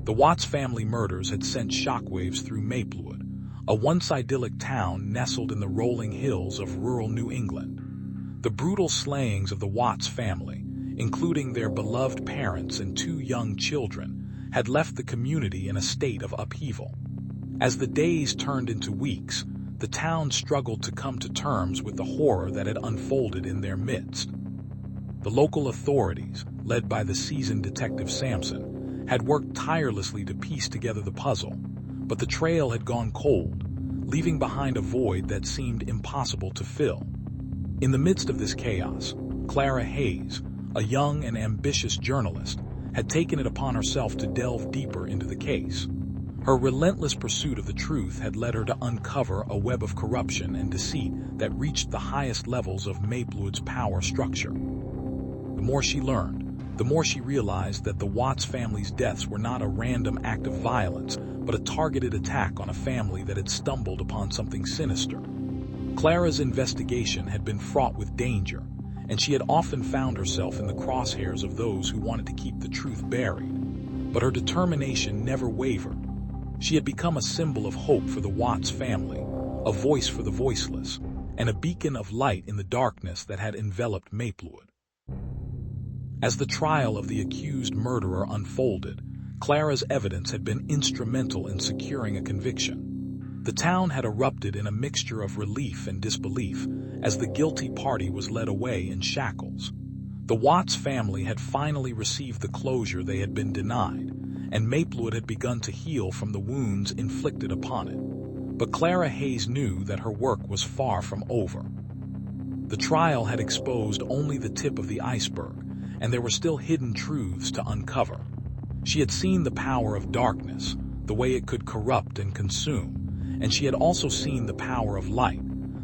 The Watts family murders had sent shockwaves through Maplewood, a once idyllic town nestled in the rolling hills of rural New England. The brutal slayings of the Watts family, including their beloved parents and 2 young children, had left the community in a state of upheaval. As the days turned into weeks, the town struggled to come to terms with the horror that had unfolded in their midst. The local authorities, led by the seasoned Detective Sampson, had worked tirelessly to piece together the puzzle, but the trail had gone cold, leaving behind a void that seemed impossible to fill. In the midst of this chaos, Clara Hayes, a young and ambitious journalist, had taken it upon herself to delve deeper into the case. Her relentless pursuit of the truth had led her to uncover a web of corruption and deceit that reached the highest levels of Maplewood's power structure. The more she learned, the more she realized that the Watts family's deaths were not a random act of violence, but a targeted attack on a family that had stumbled upon something sinister. Clara's investigation had been fraught with danger, and she had often found herself in the crosshairs of those who wanted to keep the truth buried. But her determination never wavered. She had become a symbol of hope for the Watts family, a voice for the voiceless, and a beacon of light in the darkness that had enveloped Maplewood. As the trial of the accused murderer unfolded, Clara's evidence had been instrumental in securing a conviction. The town had erupted in a mixture of relief and disbelief as the guilty party was led away in shackles. The Watts family had finally received the closure they had been denied, and Maplewood had begun to heal from the wounds inflicted upon it. But Clara Hayes knew that her work was far from over. The trial had exposed only the tip of the iceberg, and there were still hidden truths to uncover. She had seen the power of darkness, the way it could corrupt and consume, and she had also seen the power of light,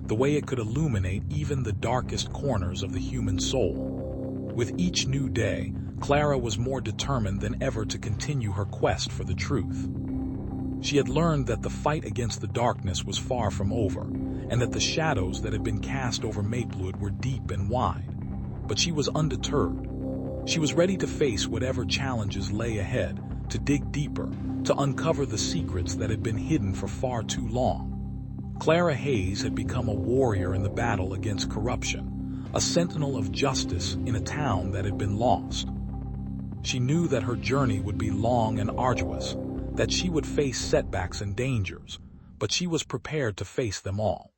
the way it could illuminate even the darkest corners of the human soul. With each new day, Clara was more determined than ever to continue her quest for the truth. She had learned that the fight against the darkness was far from over, and that the shadows that had been cast over Maplewood were deep and wide. But she was undeterred. She was ready to face whatever challenges lay ahead, to dig deeper, to uncover the secrets that had been hidden for far too long. Clara Hayes had become a warrior in the battle against corruption, a sentinel of justice in a town that had been lost. She knew that her journey would be long and arduous, that she would face setbacks and dangers, but she was prepared to face them all.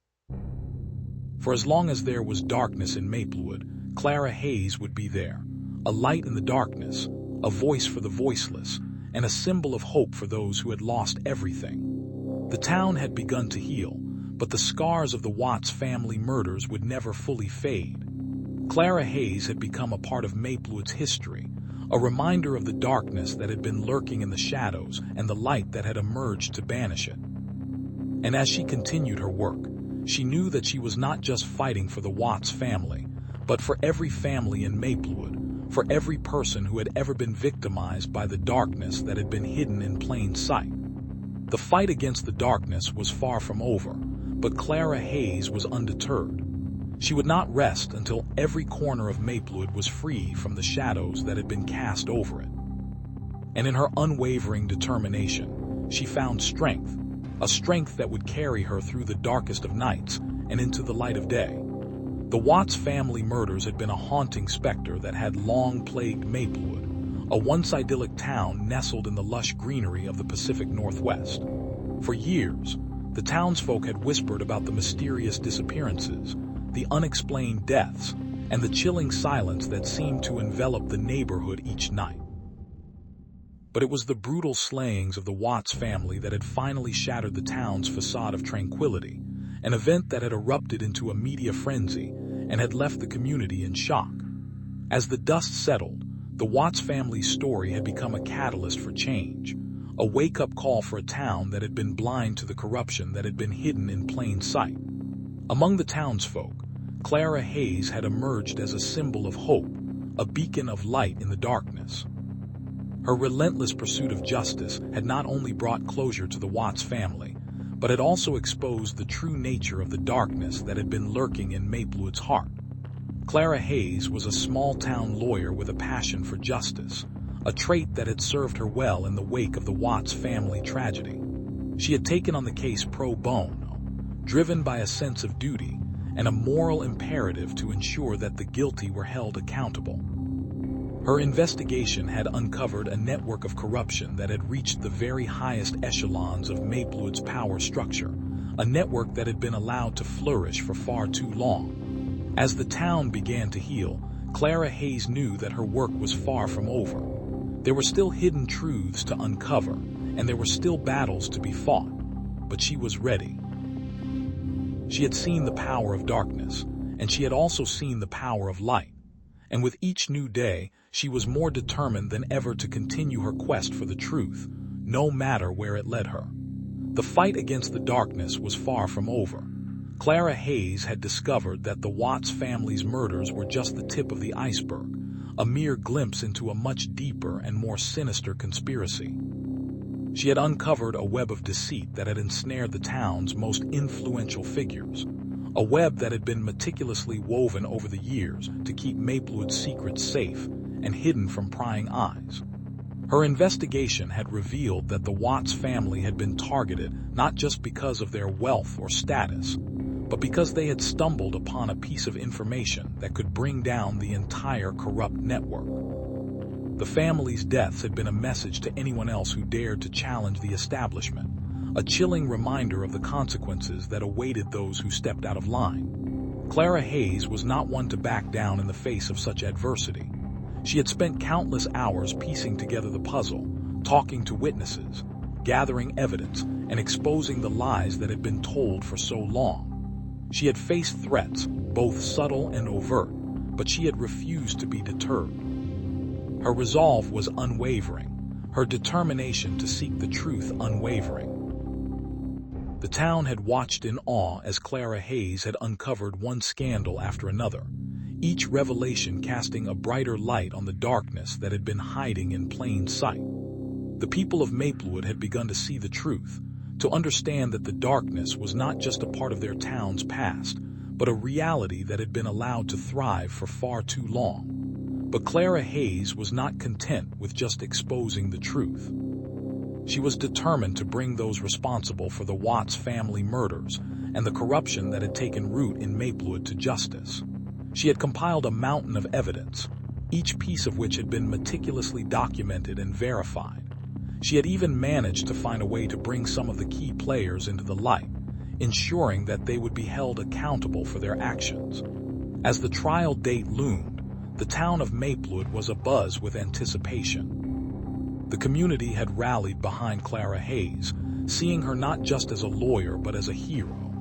For as long as there was darkness in Maplewood, Clara Hayes would be there. A light in the darkness, a voice for the voiceless, and a symbol of hope for those who had lost everything. The town had begun to heal, but the scars of the Watts family murders would never fully fade. Clara Hayes had become a part of Maplewood's history, a reminder of the darkness that had been lurking in the shadows and the light that had emerged to banish it. And as she continued her work, she knew that she was not just fighting for the Watts family, but for every family in Maplewood, for every person who had ever been victimized by the darkness that had been hidden in plain sight. The fight against the darkness was far from over, but Clara Hayes was undeterred. She would not rest until every corner of Maplewood was free from the shadows that had been cast over it. And in her unwavering determination, she found strength, a strength that would carry her through the darkest of nights and into the light of day. The Watts family murders had been a haunting specter that had long plagued Maplewood, a once idyllic town nestled in the lush greenery of the Pacific Northwest. For years, the townsfolk had whispered about the mysterious disappearances, the unexplained deaths, and the chilling silence that seemed to envelop the neighborhood each night. But it was the brutal slayings of the Watts family that had finally shattered the town's facade of tranquility, an event that had erupted into a media frenzy and had left the community in shock. As the dust settled, the Watts family's story had become a catalyst for change, a wake-up call for a town that had been blind to the corruption that had been hidden in plain sight. Among the townsfolk, Clara Hayes had emerged as a symbol of hope, a beacon of light in the darkness. Her relentless pursuit of justice had not only brought closure to the Watts family, but had also exposed the true nature of the darkness that had been lurking in Maplewood's heart. Clara Hayes was a small-town lawyer with a passion for justice, a trait that had served her well in the wake of the Watts family tragedy. She had taken on the case pro bono, driven by a sense of duty and a moral imperative to ensure that the guilty were held accountable. Her investigation had uncovered a network of corruption that had reached the very highest echelons of Maplewood's power structure, a network that had been allowed to flourish for far too long. As the town began to heal, Clara Hayes knew that her work was far from over. There were still hidden truths to uncover, and there were still battles to be fought, but she was ready. She had seen the power of darkness, and she had also seen the power of light, and with each new day, she was more determined than ever to continue her quest for the truth, no matter where it led her. The fight against the darkness was far from over. Clara Hayes had discovered that the Watts family's murders were just the tip of the iceberg, a mere glimpse into a much deeper and more sinister conspiracy. She had uncovered a web of deceit that had ensnared the town's most influential figures, a web that had been meticulously woven over the years to keep Maplewood's secrets safe and hidden from prying eyes. Her investigation had revealed that the Watts family had been targeted not just because of their wealth or status, but because they had stumbled upon a piece of information that could bring down the entire corrupt network. The family's deaths had been a message to anyone else who dared to challenge the establishment, a chilling reminder of the consequences that awaited those who stepped out of line. Clara Hayes was not one to back down in the face of such adversity. She had spent countless hours piecing together the puzzle, talking to witnesses, gathering evidence, and exposing the lies that had been told for so long. She had faced threats, both subtle and overt, but she had refused to be deterred. Her resolve was unwavering, her determination to seek the truth unwavering. The town had watched in awe as Clara Hayes had uncovered one scandal after another, each revelation casting a brighter light on the darkness that had been hiding in plain sight. The people of Maplewood had begun to see the truth, to understand that the darkness was not just a part of their town's past, but a reality that had been allowed to thrive for far too long. But Clara Hayes was not content with just exposing the truth. She was determined to bring those responsible for the Watts family murders and the corruption that had taken root in Maplewood to justice. She had compiled a mountain of evidence, each piece of which had been meticulously documented and verified. She had even managed to find a way to bring some of the key players into the light, ensuring that they would be held accountable for their actions. As the trial date loomed, the town of Maplewood was abuzz with anticipation. The community had rallied behind Clara Hayes, seeing her not just as a lawyer but as a hero.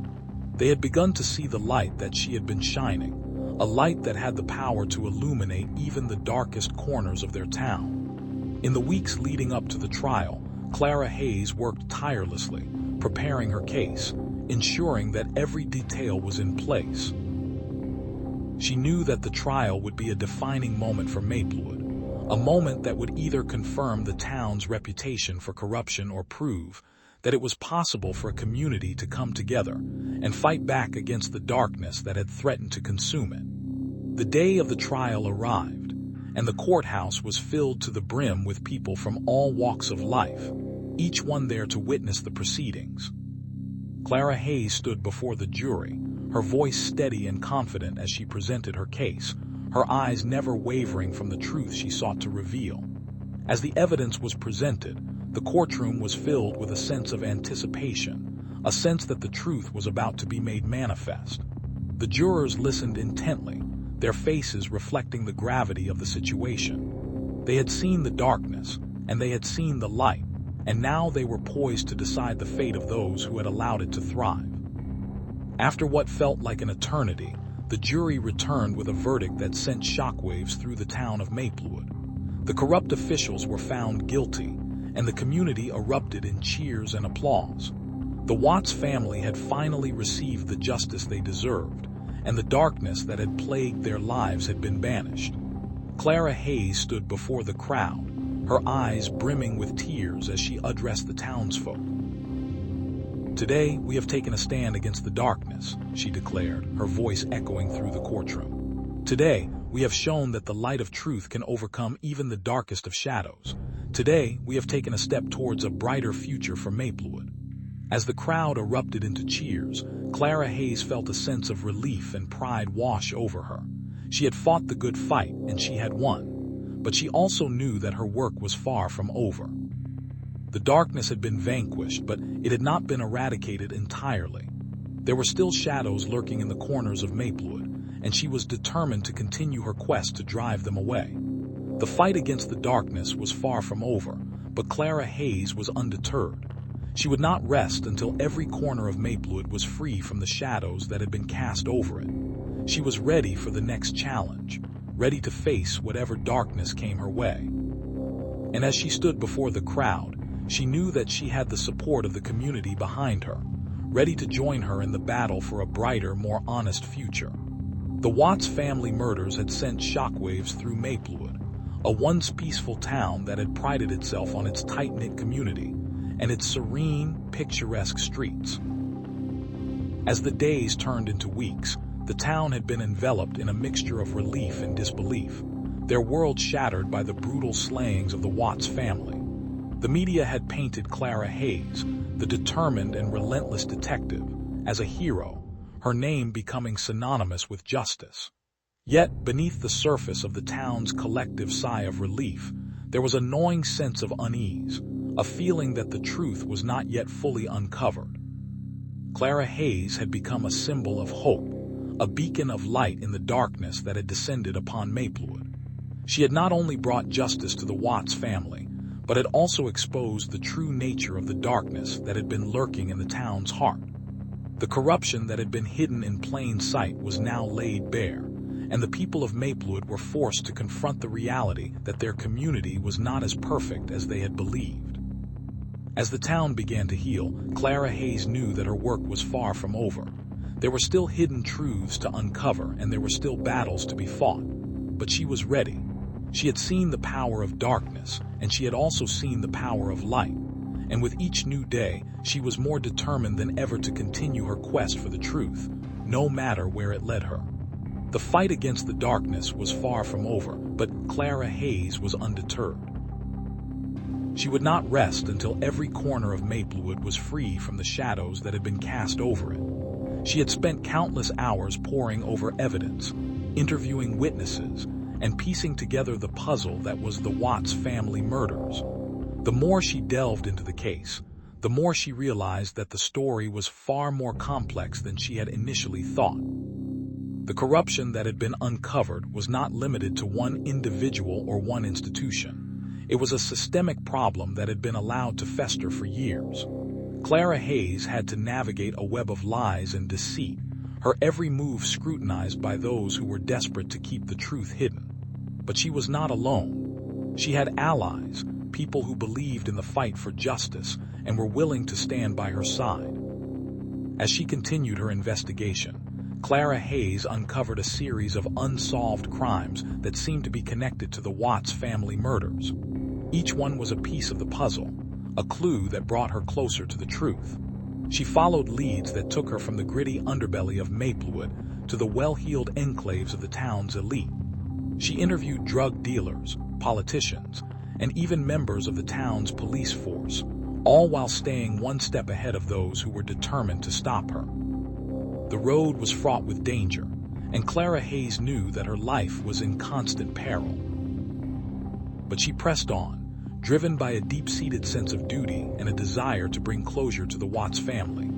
They had begun to see the light that she had been shining, a light that had the power to illuminate even the darkest corners of their town. In the weeks leading up to the trial, Clara Hayes worked tirelessly, preparing her case, ensuring that every detail was in place. She knew that the trial would be a defining moment for Maplewood, a moment that would either confirm the town's reputation for corruption or prove that it was possible for a community to come together and fight back against the darkness that had threatened to consume it. The day of the trial arrived, and the courthouse was filled to the brim with people from all walks of life, each one there to witness the proceedings. Clara Hayes stood before the jury, her voice steady and confident as she presented her case, her eyes never wavering from the truth she sought to reveal. As the evidence was presented, the courtroom was filled with a sense of anticipation, a sense that the truth was about to be made manifest. The jurors listened intently, their faces reflecting the gravity of the situation. They had seen the darkness, and they had seen the light, and now they were poised to decide the fate of those who had allowed it to thrive. After what felt like an eternity, the jury returned with a verdict that sent shockwaves through the town of Maplewood. The corrupt officials were found guilty, and the community erupted in cheers and applause. The Watts family had finally received the justice they deserved, and the darkness that had plagued their lives had been banished. Clara Hayes stood before the crowd, her eyes brimming with tears as she addressed the townsfolk. "Today, we have taken a stand against the darkness," she declared, her voice echoing through the courtroom. "Today, we have shown that the light of truth can overcome even the darkest of shadows. Today, we have taken a step towards a brighter future for Maplewood. As the crowd erupted into cheers, Clara Hayes felt a sense of relief and pride wash over her. She had fought the good fight, and she had won. But she also knew that her work was far from over. The darkness had been vanquished, but it had not been eradicated entirely. There were still shadows lurking in the corners of Maplewood, and she was determined to continue her quest to drive them away. The fight against the darkness was far from over, but Clara Hayes was undeterred. She would not rest until every corner of Maplewood was free from the shadows that had been cast over it. She was ready for the next challenge, ready to face whatever darkness came her way. And as she stood before the crowd, she knew that she had the support of the community behind her, ready to join her in the battle for a brighter, more honest future. The Watts family murders had sent shockwaves through Maplewood, a once peaceful town that had prided itself on its tight-knit community and its serene, picturesque streets. As the days turned into weeks, the town had been enveloped in a mixture of relief and disbelief, their world shattered by the brutal slayings of the Watts family. The media had painted Clara Hayes, the determined and relentless detective, as a hero, her name becoming synonymous with justice. Yet, beneath the surface of the town's collective sigh of relief, there was a gnawing sense of unease, a feeling that the truth was not yet fully uncovered. Clara Hayes had become a symbol of hope, a beacon of light in the darkness that had descended upon Maplewood. She had not only brought justice to the Watts family, but had also exposed the true nature of the darkness that had been lurking in the town's heart. The corruption that had been hidden in plain sight was now laid bare, and the people of Maplewood were forced to confront the reality that their community was not as perfect as they had believed. As the town began to heal, Clara Hayes knew that her work was far from over. There were still hidden truths to uncover, and there were still battles to be fought. But she was ready. She had seen the power of darkness, and she had also seen the power of light. And with each new day, she was more determined than ever to continue her quest for the truth, no matter where it led her. The fight against the darkness was far from over, but Clara Hayes was undeterred. She would not rest until every corner of Maplewood was free from the shadows that had been cast over it. She had spent countless hours poring over evidence, interviewing witnesses, and piecing together the puzzle that was the Watts family murders. The more she delved into the case, the more she realized that the story was far more complex than she had initially thought. The corruption that had been uncovered was not limited to one individual or one institution. It was a systemic problem that had been allowed to fester for years. Clara Hayes had to navigate a web of lies and deceit, her every move scrutinized by those who were desperate to keep the truth hidden. But she was not alone. She had allies, people who believed in the fight for justice and were willing to stand by her side. As she continued her investigation, Clara Hayes uncovered a series of unsolved crimes that seemed to be connected to the Watts family murders. Each one was a piece of the puzzle, a clue that brought her closer to the truth. She followed leads that took her from the gritty underbelly of Maplewood to the well-heeled enclaves of the town's elite. She interviewed drug dealers, politicians, and even members of the town's police force, all while staying one step ahead of those who were determined to stop her. The road was fraught with danger, and Clara Hayes knew that her life was in constant peril. But she pressed on, driven by a deep-seated sense of duty and a desire to bring closure to the Watts family.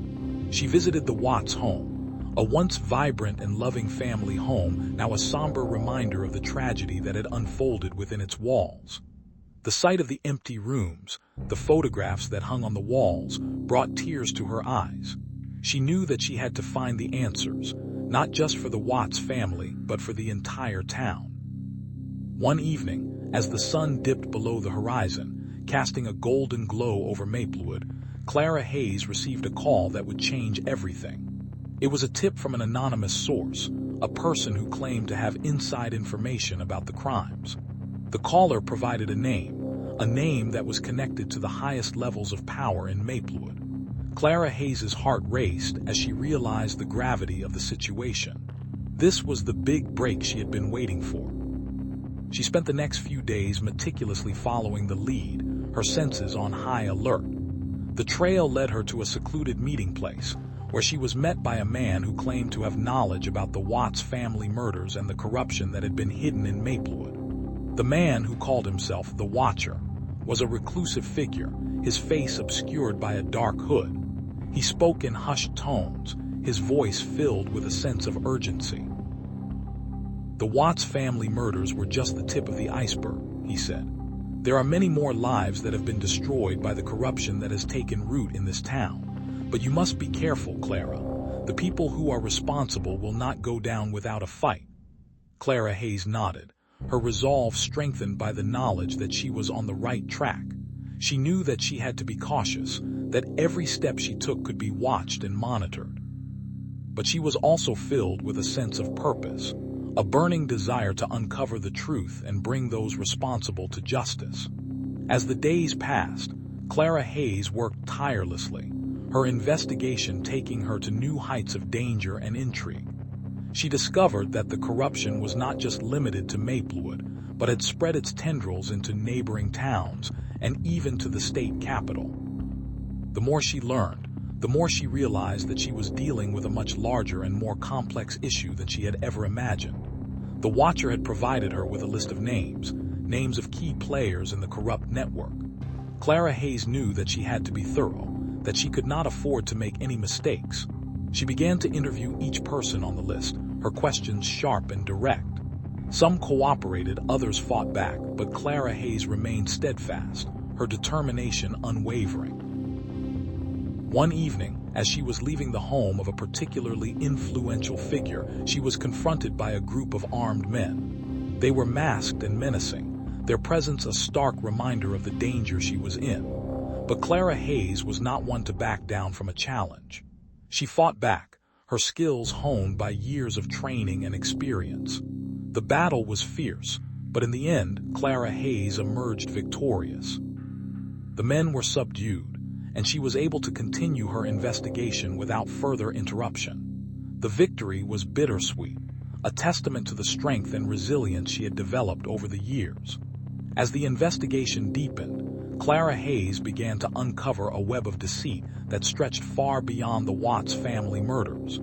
She visited the Watts home, a once vibrant and loving family home, now a somber reminder of the tragedy that had unfolded within its walls. The sight of the empty rooms, the photographs that hung on the walls, brought tears to her eyes. She knew that she had to find the answers, not just for the Watts family, but for the entire town. One evening, as the sun dipped below the horizon, casting a golden glow over Maplewood, Clara Hayes received a call that would change everything. It was a tip from an anonymous source, a person who claimed to have inside information about the crimes. The caller provided a name that was connected to the highest levels of power in Maplewood. Clara Hayes's heart raced as she realized the gravity of the situation. This was the big break she had been waiting for. She spent the next few days meticulously following the lead, her senses on high alert. The trail led her to a secluded meeting place, where she was met by a man who claimed to have knowledge about the Watts family murders and the corruption that had been hidden in Maplewood. The man, who called himself the Watcher, was a reclusive figure, his face obscured by a dark hood. He spoke in hushed tones, his voice filled with a sense of urgency. "The Watts family murders were just the tip of the iceberg," he said. "There are many more lives that have been destroyed by the corruption that has taken root in this town. But you must be careful, Clara. The people who are responsible will not go down without a fight." Clara Hayes nodded, her resolve strengthened by the knowledge that she was on the right track. She knew that she had to be cautious, that every step she took could be watched and monitored. But she was also filled with a sense of purpose, a burning desire to uncover the truth and bring those responsible to justice. As the days passed, Clara Hayes worked tirelessly, her investigation taking her to new heights of danger and intrigue. She discovered that the corruption was not just limited to Maplewood, but had spread its tendrils into neighboring towns and even to the state capital. The more she learned, the more she realized that she was dealing with a much larger and more complex issue than she had ever imagined. The Watcher had provided her with a list of names of key players in the corrupt network. Clara Hayes knew that she had to be thorough, that she could not afford to make any mistakes. She began to interview each person on the list, her questions sharp and direct. Some cooperated, others fought back, but Clara Hayes remained steadfast, her determination unwavering. One evening, as she was leaving the home of a particularly influential figure, she was confronted by a group of armed men. They were masked and menacing, their presence a stark reminder of the danger she was in. But Clara Hayes was not one to back down from a challenge. She fought back, her skills honed by years of training and experience. The battle was fierce, but in the end, Clara Hayes emerged victorious. The men were subdued, and she was able to continue her investigation without further interruption. The victory was bittersweet, a testament to the strength and resilience she had developed over the years. As the investigation deepened, Clara Hayes began to uncover a web of deceit that stretched far beyond the Watts family murders.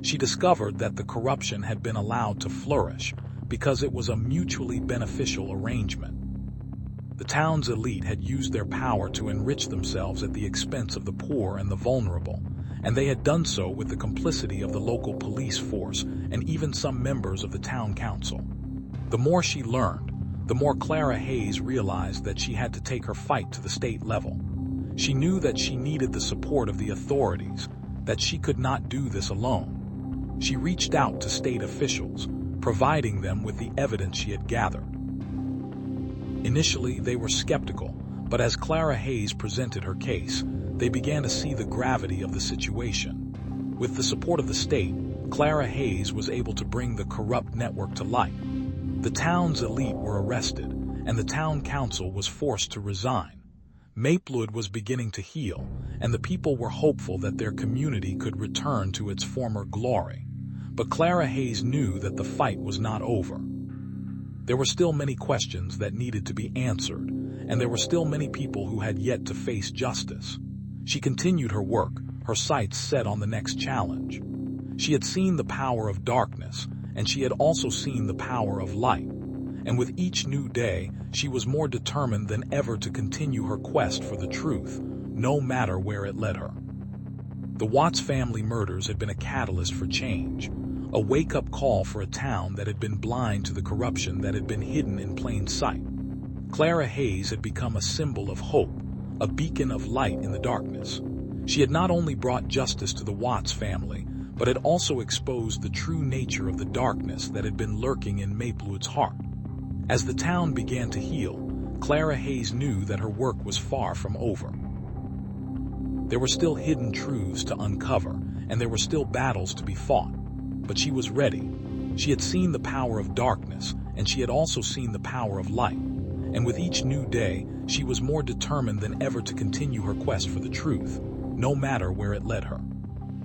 She discovered that the corruption had been allowed to flourish because it was a mutually beneficial arrangement. The town's elite had used their power to enrich themselves at the expense of the poor and the vulnerable, and they had done so with the complicity of the local police force and even some members of the town council. The more she learned, the more Clara Hayes realized that she had to take her fight to the state level. She knew that she needed the support of the authorities, that she could not do this alone. She reached out to state officials, providing them with the evidence she had gathered. Initially, they were skeptical, but as Clara Hayes presented her case, they began to see the gravity of the situation. With the support of the state, Clara Hayes was able to bring the corrupt network to light. The town's elite were arrested, and the town council was forced to resign. Maplewood was beginning to heal, and the people were hopeful that their community could return to its former glory. But Clara Hayes knew that the fight was not over. There were still many questions that needed to be answered, and there were still many people who had yet to face justice. She continued her work, her sights set on the next challenge. She had seen the power of darkness, and she had also seen the power of light. And with each new day, she was more determined than ever to continue her quest for the truth, no matter where it led her. The Watts family murders had been a catalyst for change, a wake-up call for a town that had been blind to the corruption that had been hidden in plain sight. Clara Hayes had become a symbol of hope, a beacon of light in the darkness. She had not only brought justice to the Watts family, but had also exposed the true nature of the darkness that had been lurking in Maplewood's heart. As the town began to heal, Clara Hayes knew that her work was far from over. There were still hidden truths to uncover, and there were still battles to be fought. But she was ready. She had seen the power of darkness, and she had also seen the power of light. And with each new day, she was more determined than ever to continue her quest for the truth, no matter where it led her.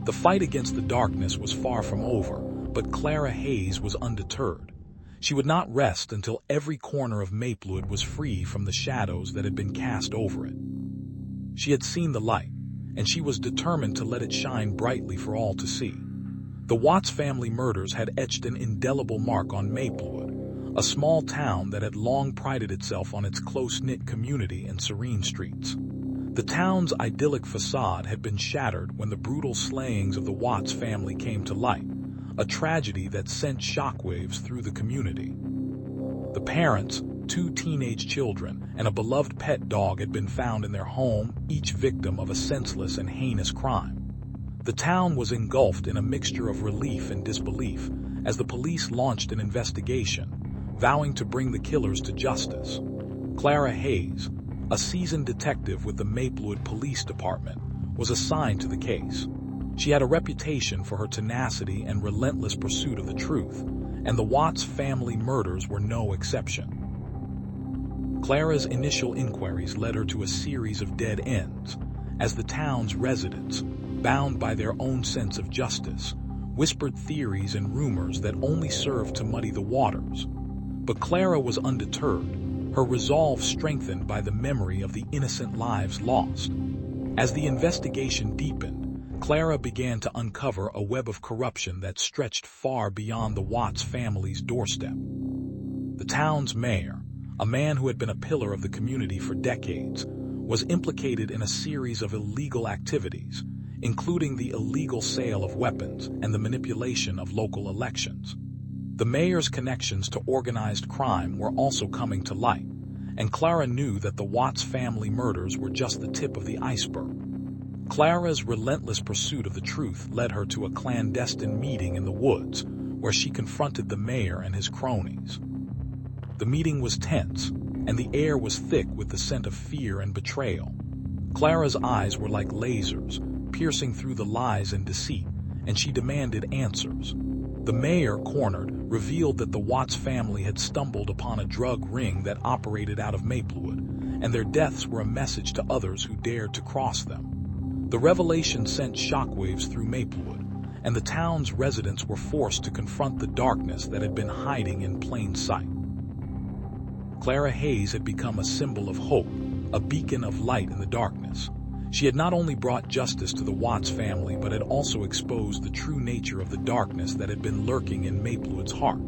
The fight against the darkness was far from over, But Clara Hayes was undeterred. She would not rest until every corner of Maplewood was free from the shadows that had been cast over it. She had seen the light, and she was determined to let it shine brightly for all to see. The Watts family murders had etched an indelible mark on Maplewood, a small town that had long prided itself on its close-knit community and serene streets. The town's idyllic facade had been shattered when the brutal slayings of the Watts family came to light, a tragedy that sent shockwaves through the community. The parents, 2 teenage children, and a beloved pet dog had been found in their home, each victim of a senseless and heinous crime. The town was engulfed in a mixture of relief and disbelief as the police launched an investigation, vowing to bring the killers to justice. Clara Hayes, a seasoned detective with the Maplewood Police Department, was assigned to the case. She had a reputation for her tenacity and relentless pursuit of the truth, and the Watts family murders were no exception. Clara's initial inquiries led her to a series of dead ends, as the town's residents, bound by their own sense of justice, whispered theories and rumors that only served to muddy the waters. But Clara was undeterred, her resolve strengthened by the memory of the innocent lives lost. As the investigation deepened, Clara began to uncover a web of corruption that stretched far beyond the Watts family's doorstep. The town's mayor, a man who had been a pillar of the community for decades, was implicated in a series of illegal activities, including the illegal sale of weapons and the manipulation of local elections. The mayor's connections to organized crime were also coming to light, and Clara knew that the Watts family murders were just the tip of the iceberg. Clara's relentless pursuit of the truth led her to a clandestine meeting in the woods, where she confronted the mayor and his cronies. The meeting was tense, and the air was thick with the scent of fear and betrayal. Clara's eyes were like lasers, piercing through the lies and deceit, and she demanded answers. The mayor, cornered, revealed that the Watts family had stumbled upon a drug ring that operated out of Maplewood, and their deaths were a message to others who dared to cross them. The revelation sent shockwaves through Maplewood, and the town's residents were forced to confront the darkness that had been hiding in plain sight. Clara Hayes had become a symbol of hope, a beacon of light in the darkness. She had not only brought justice to the Watts family, but had also exposed the true nature of the darkness that had been lurking in Maplewood's heart.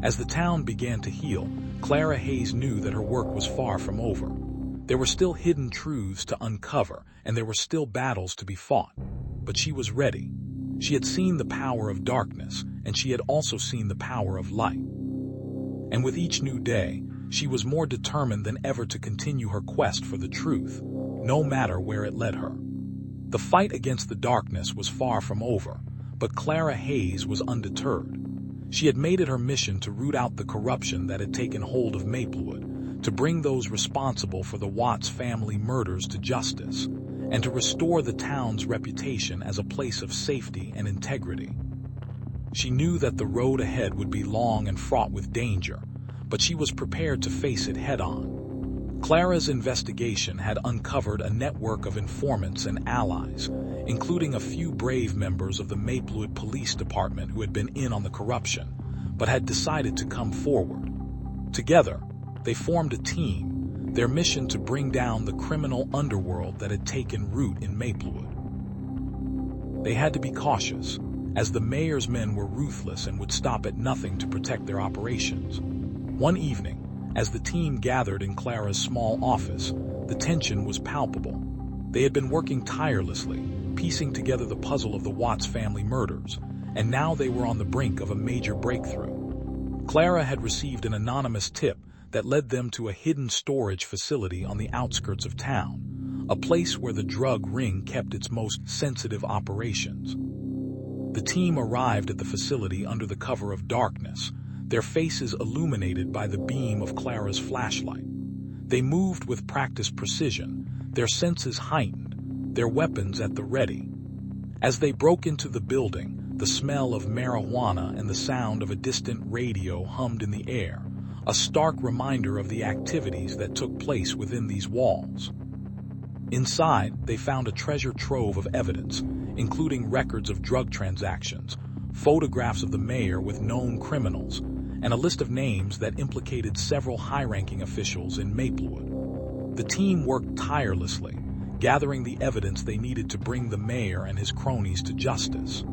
As the town began to heal, Clara Hayes knew that her work was far from over. There were still hidden truths to uncover, and there were still battles to be fought. But she was ready. She had seen the power of darkness, and she had also seen the power of light. And with each new day, she was more determined than ever to continue her quest for the truth, no matter where it led her. The fight against the darkness was far from over, but Clara Hayes was undeterred. She had made it her mission to root out the corruption that had taken hold of Maplewood, to bring those responsible for the Watts family murders to justice, and to restore the town's reputation as a place of safety and integrity. She knew that the road ahead would be long and fraught with danger, but she was prepared to face it head-on. Clara's investigation had uncovered a network of informants and allies, including a few brave members of the Maplewood Police Department who had been in on the corruption, but had decided to come forward. Together, they formed a team, their mission to bring down the criminal underworld that had taken root in Maplewood. They had to be cautious, as the mayor's men were ruthless and would stop at nothing to protect their operations. One evening, as the team gathered in Clara's small office, the tension was palpable. They had been working tirelessly, piecing together the puzzle of the Watts family murders, and now they were on the brink of a major breakthrough. Clara had received an anonymous tip that led them to a hidden storage facility on the outskirts of town, a place where the drug ring kept its most sensitive operations. The team arrived at the facility under the cover of darkness, their faces illuminated by the beam of Clara's flashlight. They moved with practiced precision, their senses heightened, their weapons at the ready. As they broke into the building, the smell of marijuana and the sound of a distant radio hummed in the air, a stark reminder of the activities that took place within these walls. Inside, they found a treasure trove of evidence, including records of drug transactions, photographs of the mayor with known criminals, and a list of names that implicated several high-ranking officials in Maplewood. The team worked tirelessly, gathering the evidence they needed to bring the mayor and his cronies to justice.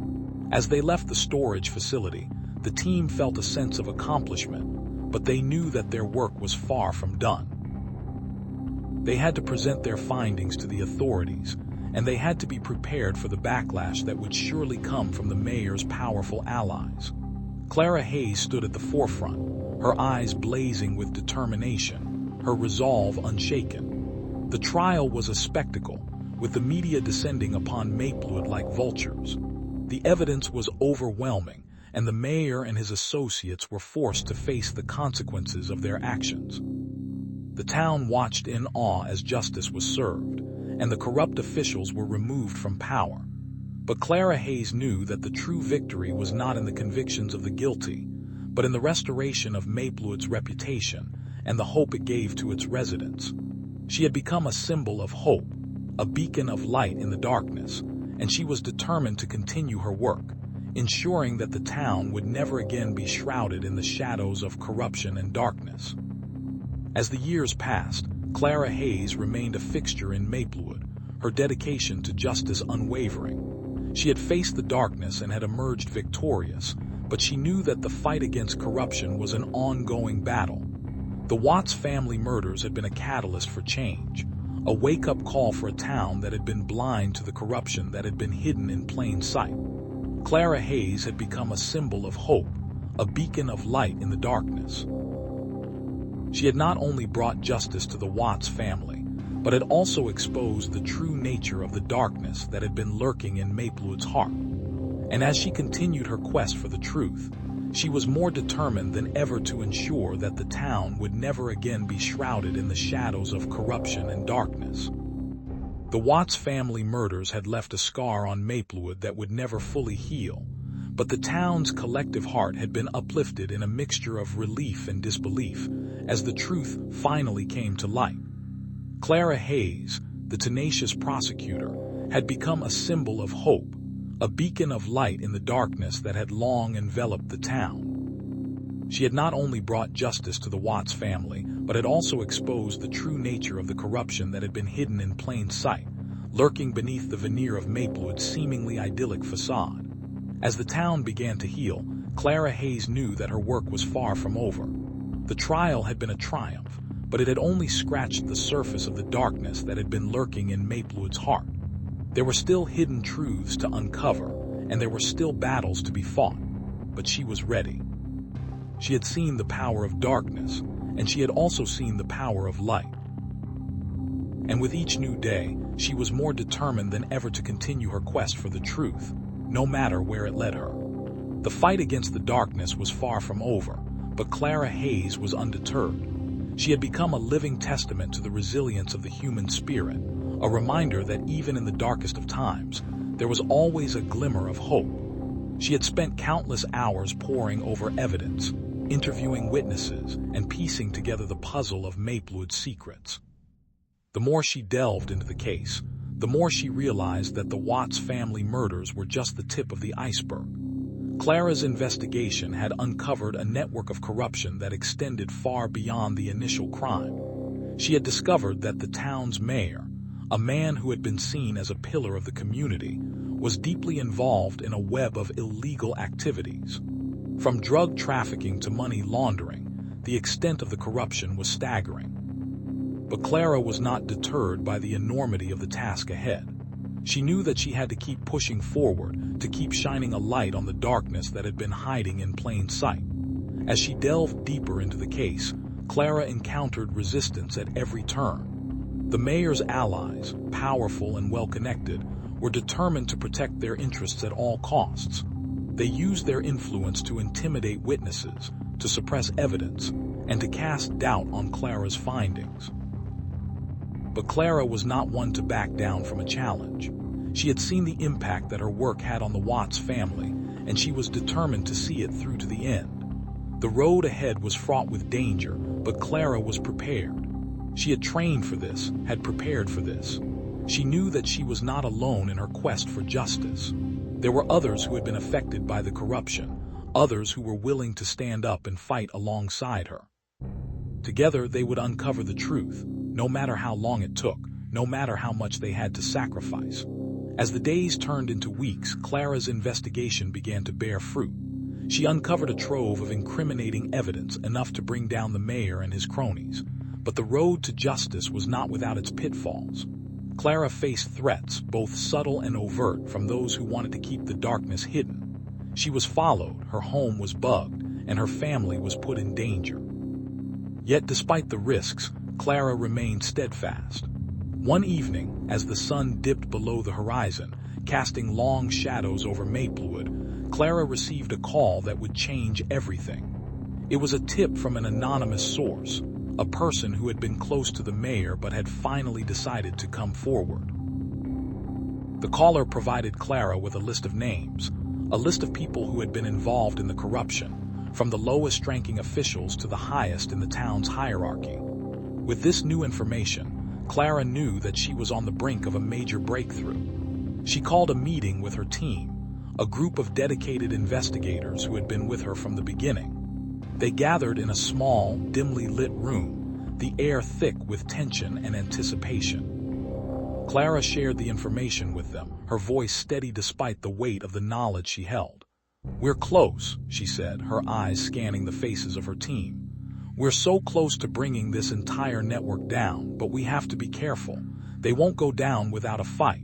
As they left the storage facility, the team felt a sense of accomplishment, but they knew that their work was far from done. They had to present their findings to the authorities, and they had to be prepared for the backlash that would surely come from the mayor's powerful allies. Clara Hayes stood at the forefront, her eyes blazing with determination, her resolve unshaken. The trial was a spectacle, with the media descending upon Maplewood like vultures. The evidence was overwhelming, and the mayor and his associates were forced to face the consequences of their actions. The town watched in awe as justice was served, and the corrupt officials were removed from power. But Clara Hayes knew that the true victory was not in the convictions of the guilty, but in the restoration of Maplewood's reputation and the hope it gave to its residents. She had become a symbol of hope, a beacon of light in the darkness, and she was determined to continue her work, ensuring that the town would never again be shrouded in the shadows of corruption and darkness. As the years passed, Clara Hayes remained a fixture in Maplewood, her dedication to justice unwavering. She had faced the darkness and had emerged victorious, but she knew that the fight against corruption was an ongoing battle. The Watts family murders had been a catalyst for change, a wake-up call for a town that had been blind to the corruption that had been hidden in plain sight. Clara Hayes had become a symbol of hope, a beacon of light in the darkness. She had not only brought justice to the Watts family, but had also exposed the true nature of the darkness that had been lurking in Maplewood's heart. And as she continued her quest for the truth, she was more determined than ever to ensure that the town would never again be shrouded in the shadows of corruption and darkness. The Watts family murders had left a scar on Maplewood that would never fully heal, but the town's collective heart had been uplifted in a mixture of relief and disbelief as the truth finally came to light. Clara Hayes, the tenacious prosecutor, had become a symbol of hope, a beacon of light in the darkness that had long enveloped the town. She had not only brought justice to the Watts family, but had also exposed the true nature of the corruption that had been hidden in plain sight, lurking beneath the veneer of Maplewood's seemingly idyllic facade. As the town began to heal, Clara Hayes knew that her work was far from over. The trial had been a triumph, but it had only scratched the surface of the darkness that had been lurking in Maplewood's heart. There were still hidden truths to uncover, and there were still battles to be fought, but she was ready. She had seen the power of darkness, and she had also seen the power of light. And with each new day, she was more determined than ever to continue her quest for the truth, no matter where it led her. The fight against the darkness was far from over, but Clara Hayes was undeterred. She had become a living testament to the resilience of the human spirit, a reminder that even in the darkest of times, there was always a glimmer of hope. She had spent countless hours poring over evidence, interviewing witnesses, and piecing together the puzzle of Maplewood's secrets. The more she delved into the case, the more she realized that the Watts family murders were just the tip of the iceberg. Clara's investigation had uncovered a network of corruption that extended far beyond the initial crime. She had discovered that the town's mayor, a man who had been seen as a pillar of the community, was deeply involved in a web of illegal activities. From drug trafficking to money laundering, the extent of the corruption was staggering. But Clara was not deterred by the enormity of the task ahead. She knew that she had to keep pushing forward, to keep shining a light on the darkness that had been hiding in plain sight. As she delved deeper into the case, Clara encountered resistance at every turn. The mayor's allies, powerful and well-connected, were determined to protect their interests at all costs. They used their influence to intimidate witnesses, to suppress evidence, and to cast doubt on Clara's findings. But Clara was not one to back down from a challenge. She had seen the impact that her work had on the Watts family, and she was determined to see it through to the end. The road ahead was fraught with danger, but Clara was prepared. She had trained for this, had prepared for this. She knew that she was not alone in her quest for justice. There were others who had been affected by the corruption, others who were willing to stand up and fight alongside her. Together, they would uncover the truth, no matter how long it took, no matter how much they had to sacrifice. As the days turned into weeks, Clara's investigation began to bear fruit. She uncovered a trove of incriminating evidence, enough to bring down the mayor and his cronies. But the road to justice was not without its pitfalls. Clara faced threats, both subtle and overt, from those who wanted to keep the darkness hidden. She was followed, her home was bugged, and her family was put in danger. Yet despite the risks, Clara remained steadfast. One evening, as the sun dipped below the horizon, casting long shadows over Maplewood, Clara received a call that would change everything. It was a tip from an anonymous source, a person who had been close to the mayor but had finally decided to come forward. The caller provided Clara with a list of names, a list of people who had been involved in the corruption, from the lowest-ranking officials to the highest in the town's hierarchy. With this new information, Clara knew that she was on the brink of a major breakthrough. She called a meeting with her team, a group of dedicated investigators who had been with her from the beginning. They gathered in a small, dimly lit room, the air thick with tension and anticipation. Clara shared the information with them, her voice steady despite the weight of the knowledge she held. "We're close," she said, her eyes scanning the faces of her team. "We're so close to bringing this entire network down, but we have to be careful. They won't go down without a fight."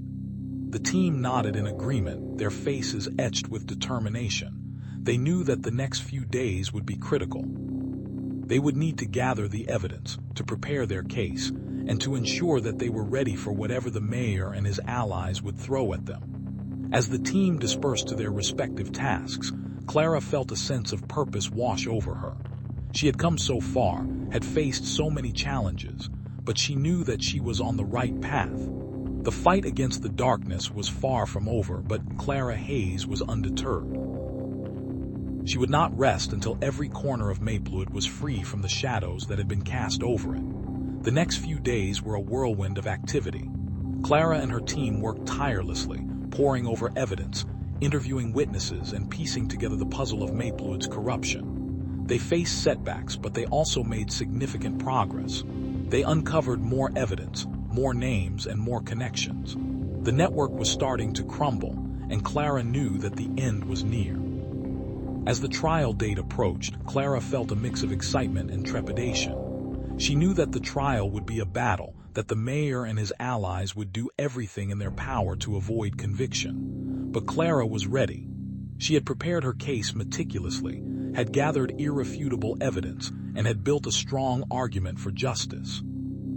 The team nodded in agreement, their faces etched with determination. They knew that the next few days would be critical. They would need to gather the evidence, to prepare their case, and to ensure that they were ready for whatever the mayor and his allies would throw at them. As the team dispersed to their respective tasks, Clara felt a sense of purpose wash over her. She had come so far, had faced so many challenges, but she knew that she was on the right path. The fight against the darkness was far from over, but Clara Hayes was undeterred. She would not rest until every corner of Maplewood was free from the shadows that had been cast over it. The next few days were a whirlwind of activity. Clara and her team worked tirelessly, poring over evidence, interviewing witnesses, and piecing together the puzzle of Maplewood's corruption. They faced setbacks, but they also made significant progress. They uncovered more evidence, more names, and more connections. The network was starting to crumble, and Clara knew that the end was near. As the trial date approached, Clara felt a mix of excitement and trepidation. She knew that the trial would be a battle, that the mayor and his allies would do everything in their power to avoid conviction. But Clara was ready. She had prepared her case meticulously, had gathered irrefutable evidence, and had built a strong argument for justice.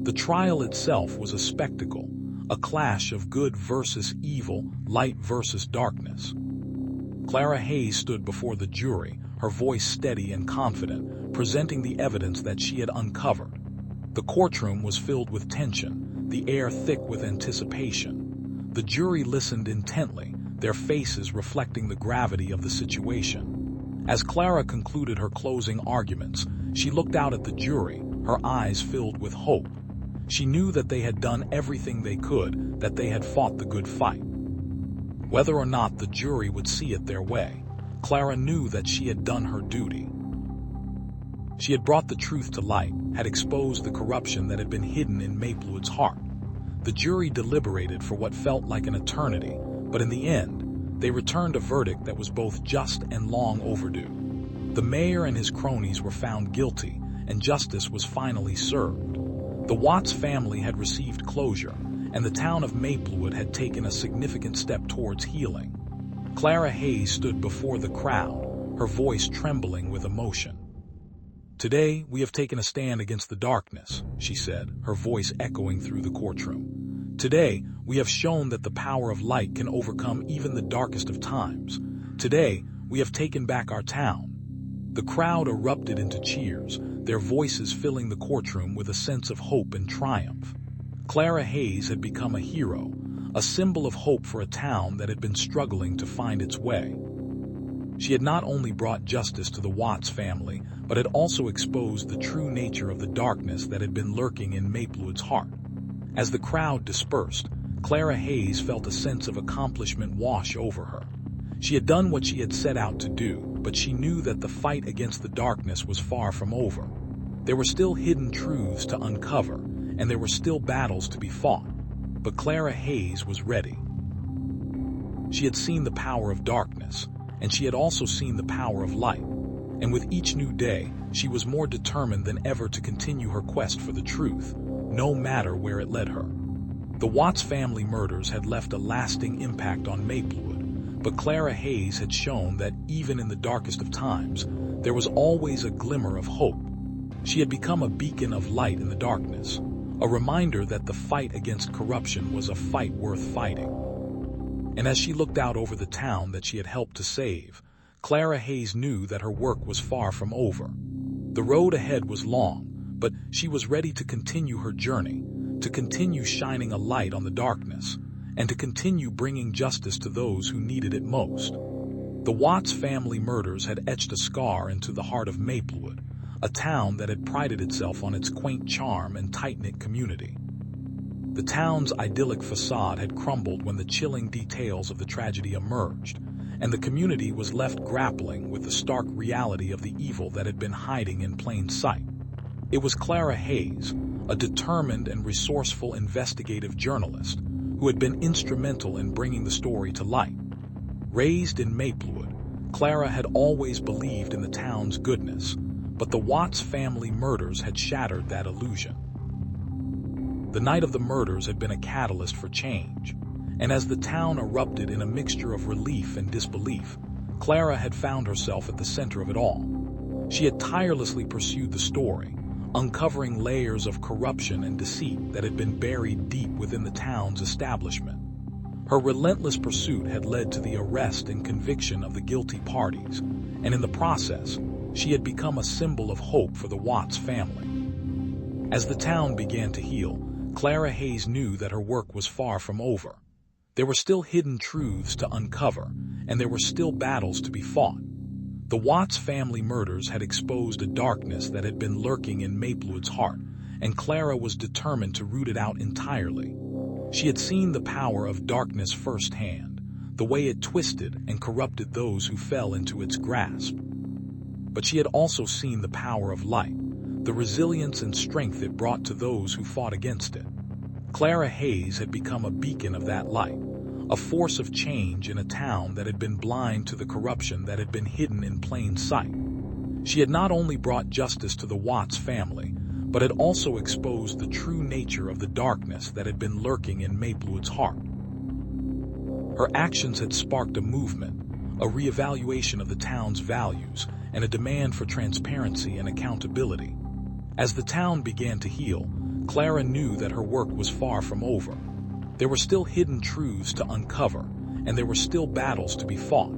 The trial itself was a spectacle, a clash of good versus evil, light versus darkness. Clara Hayes stood before the jury, her voice steady and confident, presenting the evidence that she had uncovered. The courtroom was filled with tension, the air thick with anticipation. The jury listened intently, their faces reflecting the gravity of the situation. As Clara concluded her closing arguments, she looked out at the jury, her eyes filled with hope. She knew that they had done everything they could, that they had fought the good fight. Whether or not the jury would see it their way, Clara knew that she had done her duty. She had brought the truth to light, had exposed the corruption that had been hidden in Maplewood's heart. The jury deliberated for what felt like an eternity, but in the end, they returned a verdict that was both just and long overdue. The mayor and his cronies were found guilty, and justice was finally served. The Watts family had received closure, and the town of Maplewood had taken a significant step towards healing. Clara Hayes stood before the crowd, her voice trembling with emotion. "Today, we have taken a stand against the darkness," she said, her voice echoing through the courtroom. "Today, we have shown that the power of light can overcome even the darkest of times. Today, we have taken back our town." The crowd erupted into cheers, their voices filling the courtroom with a sense of hope and triumph. Clara Hayes had become a hero, a symbol of hope for a town that had been struggling to find its way. She had not only brought justice to the Watts family, but had also exposed the true nature of the darkness that had been lurking in Maplewood's heart. As the crowd dispersed, Clara Hayes felt a sense of accomplishment wash over her. She had done what she had set out to do, but she knew that the fight against the darkness was far from over. There were still hidden truths to uncover, and there were still battles to be fought. But Clara Hayes was ready. She had seen the power of darkness, and she had also seen the power of light. And with each new day, she was more determined than ever to continue her quest for the truth, no matter where it led her. The Watts family murders had left a lasting impact on Maplewood, but Clara Hayes had shown that even in the darkest of times, there was always a glimmer of hope. She had become a beacon of light in the darkness, a reminder that the fight against corruption was a fight worth fighting. And as she looked out over the town that she had helped to save, Clara Hayes knew that her work was far from over. The road ahead was long, but she was ready to continue her journey, to continue shining a light on the darkness, and to continue bringing justice to those who needed it most. The Watts family murders had etched a scar into the heart of Maplewood, a town that had prided itself on its quaint charm and tight-knit community. The town's idyllic facade had crumbled when the chilling details of the tragedy emerged, and the community was left grappling with the stark reality of the evil that had been hiding in plain sight. It was Clara Hayes, a determined and resourceful investigative journalist, who had been instrumental in bringing the story to light. Raised in Maplewood, Clara had always believed in the town's goodness, but the Watts family murders had shattered that illusion. The night of the murders had been a catalyst for change, and as the town erupted in a mixture of relief and disbelief, Clara had found herself at the center of it all. She had tirelessly pursued the story, uncovering layers of corruption and deceit that had been buried deep within the town's establishment. Her relentless pursuit had led to the arrest and conviction of the guilty parties, and in the process, she had become a symbol of hope for the Watts family. As the town began to heal, Clara Hayes knew that her work was far from over. There were still hidden truths to uncover, and there were still battles to be fought. The Watts family murders had exposed a darkness that had been lurking in Maplewood's heart, and Clara was determined to root it out entirely. She had seen the power of darkness firsthand, the way it twisted and corrupted those who fell into its grasp. But she had also seen the power of light, the resilience and strength it brought to those who fought against it. Clara Hayes had become a beacon of that light, a force of change in a town that had been blind to the corruption that had been hidden in plain sight. She had not only brought justice to the Watts family, but had also exposed the true nature of the darkness that had been lurking in Maplewood's heart. Her actions had sparked a movement, a reevaluation of the town's values, and a demand for transparency and accountability. As the town began to heal, Clara knew that her work was far from over. There were still hidden truths to uncover, and there were still battles to be fought.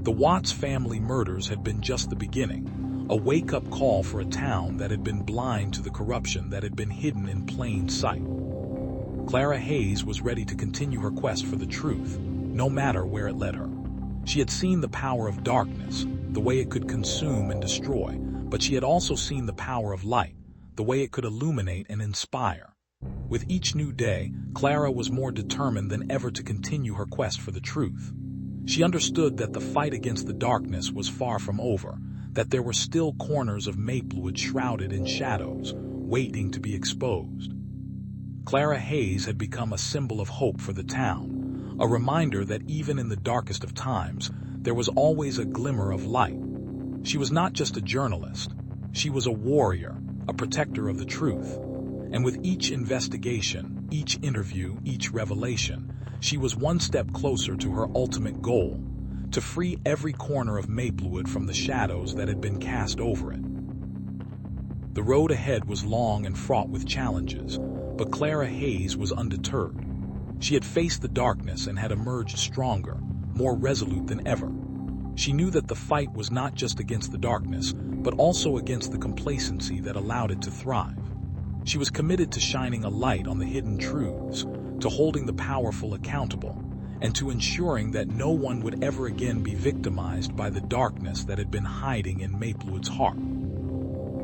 The Watts family murders had been just the beginning, a wake-up call for a town that had been blind to the corruption that had been hidden in plain sight. Clara Hayes was ready to continue her quest for the truth, no matter where it led her. She had seen the power of darkness, the way it could consume and destroy, but she had also seen the power of light, the way it could illuminate and inspire. With each new day, Clara was more determined than ever to continue her quest for the truth. She understood that the fight against the darkness was far from over, that there were still corners of Maplewood shrouded in shadows, waiting to be exposed. Clara Hayes had become a symbol of hope for the town, a reminder that even in the darkest of times, there was always a glimmer of light. She was not just a journalist, she was a warrior, a protector of the truth. And with each investigation, each interview, each revelation, she was one step closer to her ultimate goal, to free every corner of Maplewood from the shadows that had been cast over it. The road ahead was long and fraught with challenges, but Clara Hayes was undeterred. She had faced the darkness and had emerged stronger, more resolute than ever. She knew that the fight was not just against the darkness, but also against the complacency that allowed it to thrive. She was committed to shining a light on the hidden truths, to holding the powerful accountable, and to ensuring that no one would ever again be victimized by the darkness that had been hiding in Maplewood's heart.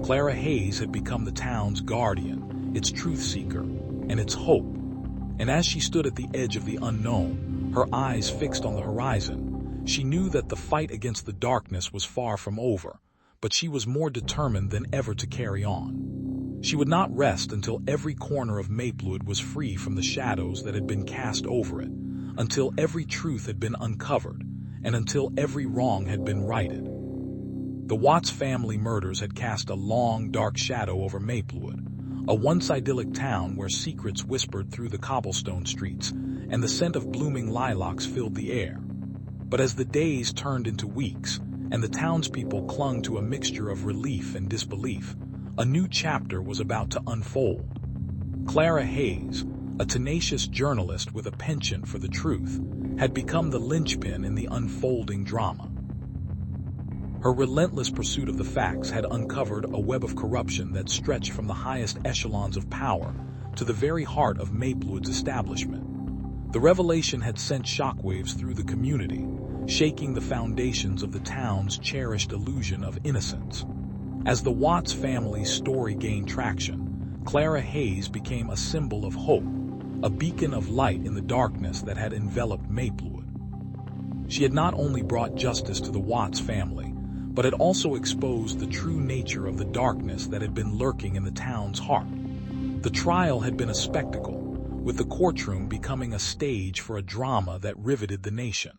Clara Hayes had become the town's guardian, its truth seeker, and its hope. And as she stood at the edge of the unknown, her eyes fixed on the horizon, She knew that the fight against the darkness was far from over, but she was more determined than ever to carry on. She would not rest until every corner of Maplewood was free from the shadows that had been cast over it, until every truth had been uncovered, and until every wrong had been righted. The Watts family murders had cast a long, dark shadow over Maplewood, a once idyllic town where secrets whispered through the cobblestone streets and the scent of blooming lilacs filled the air. But as the days turned into weeks, and the townspeople clung to a mixture of relief and disbelief, a new chapter was about to unfold. Clara Hayes, a tenacious journalist with a penchant for the truth, had become the linchpin in the unfolding drama. Her relentless pursuit of the facts had uncovered a web of corruption that stretched from the highest echelons of power to the very heart of Maplewood's establishment. The revelation had sent shockwaves through the community, shaking the foundations of the town's cherished illusion of innocence. As the Watts family's story gained traction, Clara Hayes became a symbol of hope, a beacon of light in the darkness that had enveloped Maplewood. She had not only brought justice to the Watts family, but had also exposed the true nature of the darkness that had been lurking in the town's heart. The trial had been a spectacle, with the courtroom becoming a stage for a drama that riveted the nation.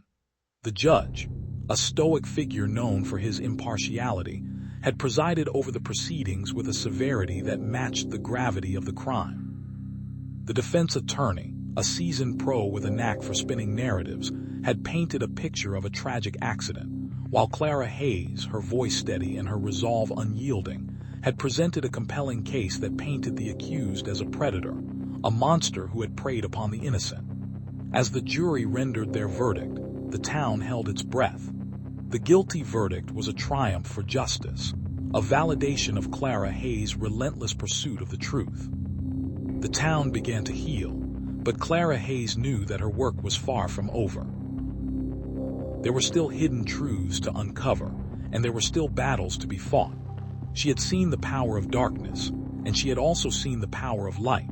The judge, a stoic figure known for his impartiality, had presided over the proceedings with a severity that matched the gravity of the crime. The defense attorney, a seasoned pro with a knack for spinning narratives, had painted a picture of a tragic accident, while Clara Hayes, her voice steady and her resolve unyielding, had presented a compelling case that painted the accused as a predator, a monster who had preyed upon the innocent. As the jury rendered their verdict, the town held its breath. The guilty verdict was a triumph for justice, a validation of Clara Hayes' relentless pursuit of the truth. The town began to heal, but Clara Hayes knew that her work was far from over. There were still hidden truths to uncover, and there were still battles to be fought. She had seen the power of darkness, and she had also seen the power of light.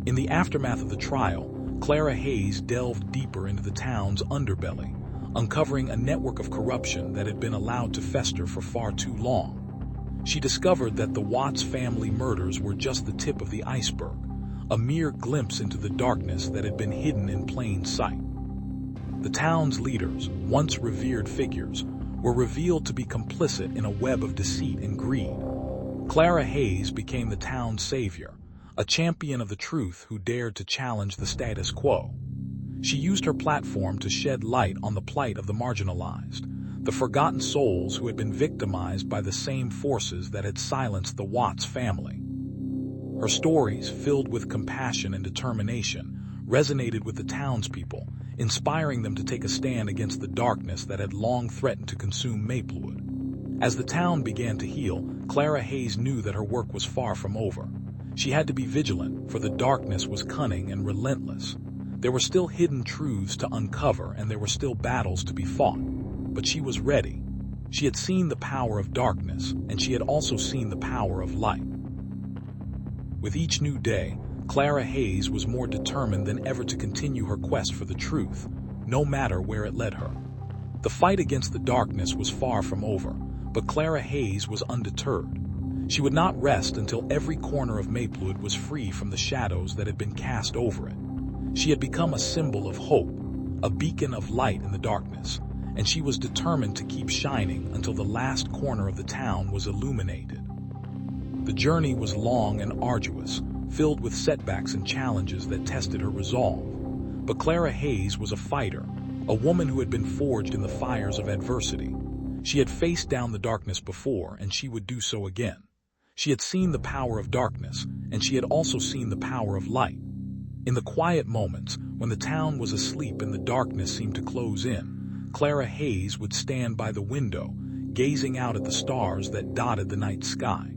In the aftermath of the trial, Clara Hayes delved deeper into the town's underbelly, uncovering a network of corruption that had been allowed to fester for far too long. She discovered that the Watts family murders were just the tip of the iceberg, a mere glimpse into the darkness that had been hidden in plain sight. The town's leaders, once revered figures, were revealed to be complicit in a web of deceit and greed. Clara Hayes became the town's savior, a champion of the truth who dared to challenge the status quo. She used her platform to shed light on the plight of the marginalized, the forgotten souls who had been victimized by the same forces that had silenced the Watts family. Her stories, filled with compassion and determination, resonated with the townspeople, inspiring them to take a stand against the darkness that had long threatened to consume Maplewood. As the town began to heal, Clara Hayes knew that her work was far from over. She had to be vigilant, for the darkness was cunning and relentless. There were still hidden truths to uncover, and there were still battles to be fought. But she was ready. She had seen the power of darkness, and she had also seen the power of light. With each new day, Clara Hayes was more determined than ever to continue her quest for the truth, no matter where it led her. The fight against the darkness was far from over, but Clara Hayes was undeterred. She would not rest until every corner of Maplewood was free from the shadows that had been cast over it. She had become a symbol of hope, a beacon of light in the darkness, and she was determined to keep shining until the last corner of the town was illuminated. The journey was long and arduous, filled with setbacks and challenges that tested her resolve. But Clara Hayes was a fighter, a woman who had been forged in the fires of adversity. She had faced down the darkness before, and she would do so again. She had seen the power of darkness, and she had also seen the power of light. In the quiet moments, when the town was asleep and the darkness seemed to close in, Clara Hayes would stand by the window, gazing out at the stars that dotted the night sky.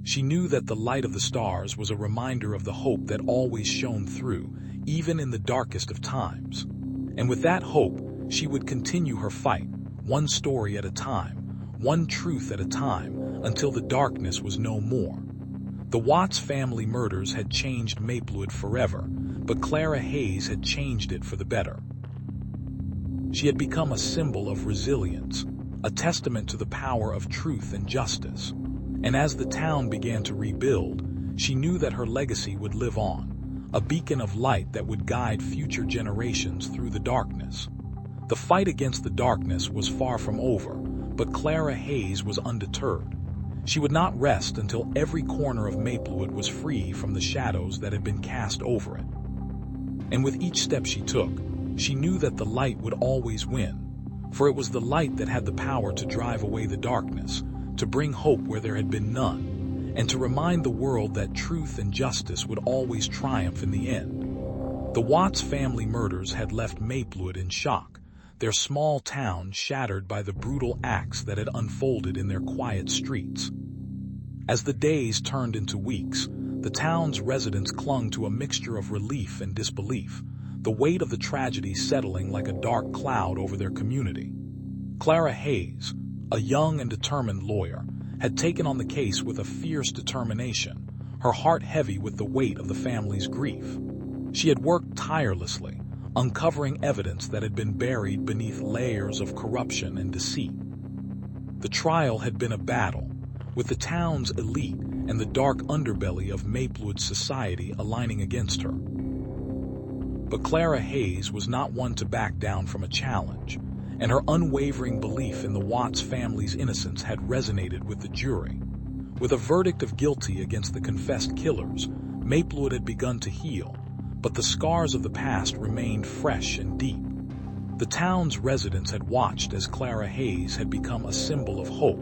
She knew that the light of the stars was a reminder of the hope that always shone through, even in the darkest of times. And with that hope, she would continue her fight, one story at a time, one truth at a time, until the darkness was no more. The Watts family murders had changed Maplewood forever, but Clara Hayes had changed it for the better. She had become a symbol of resilience, a testament to the power of truth and justice. And as the town began to rebuild, she knew that her legacy would live on, a beacon of light that would guide future generations through the darkness. The fight against the darkness was far from over, but Clara Hayes was undeterred. She would not rest until every corner of Maplewood was free from the shadows that had been cast over it. And with each step she took, she knew that the light would always win, for it was the light that had the power to drive away the darkness, to bring hope where there had been none, and to remind the world that truth and justice would always triumph in the end. The Watts family murders had left Maplewood in shock, their small town shattered by the brutal acts that had unfolded in their quiet streets. As the days turned into weeks, the town's residents clung to a mixture of relief and disbelief, the weight of the tragedy settling like a dark cloud over their community. Clara Hayes, a young and determined lawyer, had taken on the case with a fierce determination, her heart heavy with the weight of the family's grief. She had worked tirelessly, uncovering evidence that had been buried beneath layers of corruption and deceit. The trial had been a battle, with the town's elite and the dark underbelly of Maplewood society aligning against her. But Clara Hayes was not one to back down from a challenge, and her unwavering belief in the Watts family's innocence had resonated with the jury. With a verdict of guilty against the confessed killers, Maplewood had begun to heal, but the scars of the past remained fresh and deep. The town's residents had watched as Clara Hayes had become a symbol of hope,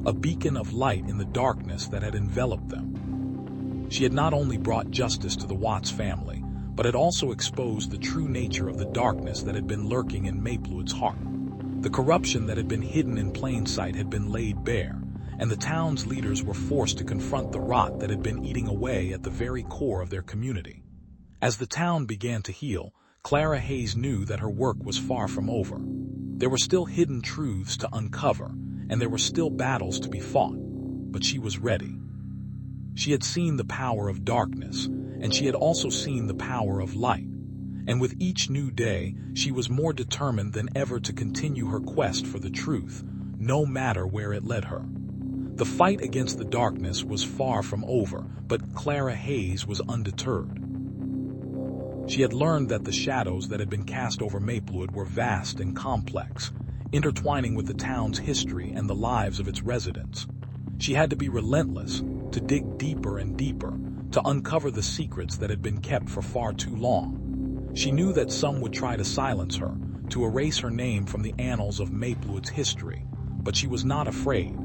a beacon of light in the darkness that had enveloped them. She had not only brought justice to the Watts family, but had also exposed the true nature of the darkness that had been lurking in Maplewood's heart. The corruption that had been hidden in plain sight had been laid bare, and the town's leaders were forced to confront the rot that had been eating away at the very core of their community. As the town began to heal, Clara Hayes knew that her work was far from over. There were still hidden truths to uncover, and there were still battles to be fought, but she was ready. She had seen the power of darkness, and she had also seen the power of light. And with each new day, she was more determined than ever to continue her quest for the truth, no matter where it led her. The fight against the darkness was far from over, but Clara Hayes was undeterred. She had learned that the shadows that had been cast over Maplewood were vast and complex, intertwining with the town's history and the lives of its residents. She had to be relentless, to dig deeper and deeper, to uncover the secrets that had been kept for far too long. She knew that some would try to silence her, to erase her name from the annals of Maplewood's history, but she was not afraid.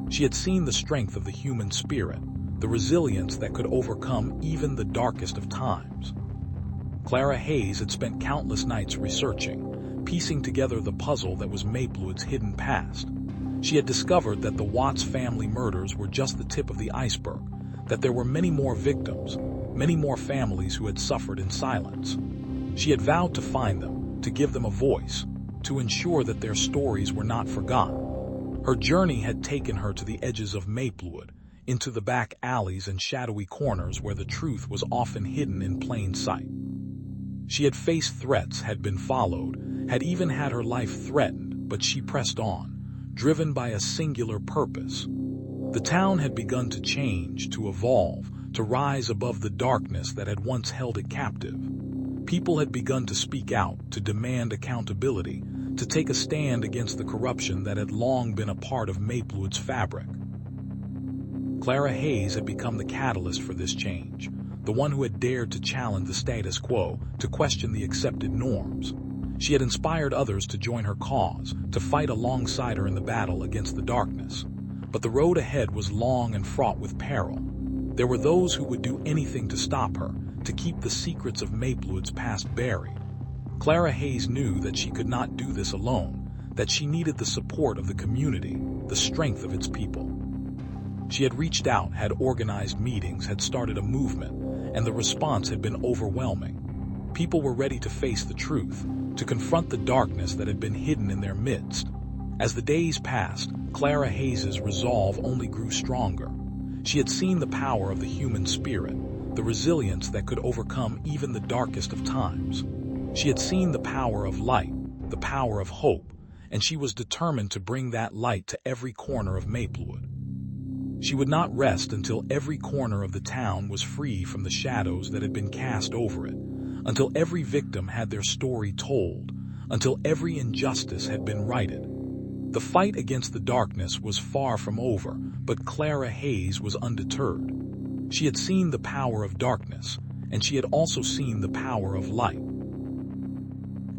She had seen the strength of the human spirit, the resilience that could overcome even the darkest of times. Clara Hayes had spent countless nights researching, piecing together the puzzle that was Maplewood's hidden past. She had discovered that the Watts family murders were just the tip of the iceberg, that there were many more victims, many more families who had suffered in silence. She had vowed to find them, to give them a voice, to ensure that their stories were not forgotten. Her journey had taken her to the edges of Maplewood, into the back alleys and shadowy corners where the truth was often hidden in plain sight. She had faced threats, had been followed, had even had her life threatened, but she pressed on, driven by a singular purpose. The town had begun to change, to evolve, to rise above the darkness that had once held it captive. People had begun to speak out, to demand accountability, to take a stand against the corruption that had long been a part of Maplewood's fabric. Clara Hayes had become the catalyst for this change, the one who had dared to challenge the status quo, to question the accepted norms. She had inspired others to join her cause, to fight alongside her in the battle against the darkness. But the road ahead was long and fraught with peril. There were those who would do anything to stop her, to keep the secrets of Maplewood's past buried. Clara Hayes knew that she could not do this alone, that she needed the support of the community, the strength of its people. She had reached out, had organized meetings, had started a movement, and the response had been overwhelming. People were ready to face the truth, to confront the darkness that had been hidden in their midst. As the days passed, Clara Hayes' resolve only grew stronger. She had seen the power of the human spirit, the resilience that could overcome even the darkest of times. She had seen the power of light, the power of hope, and she was determined to bring that light to every corner of Maplewood. She would not rest until every corner of the town was free from the shadows that had been cast over it, until every victim had their story told, until every injustice had been righted. The fight against the darkness was far from over, but Clara Hayes was undeterred. She had seen the power of darkness, and she had also seen the power of light.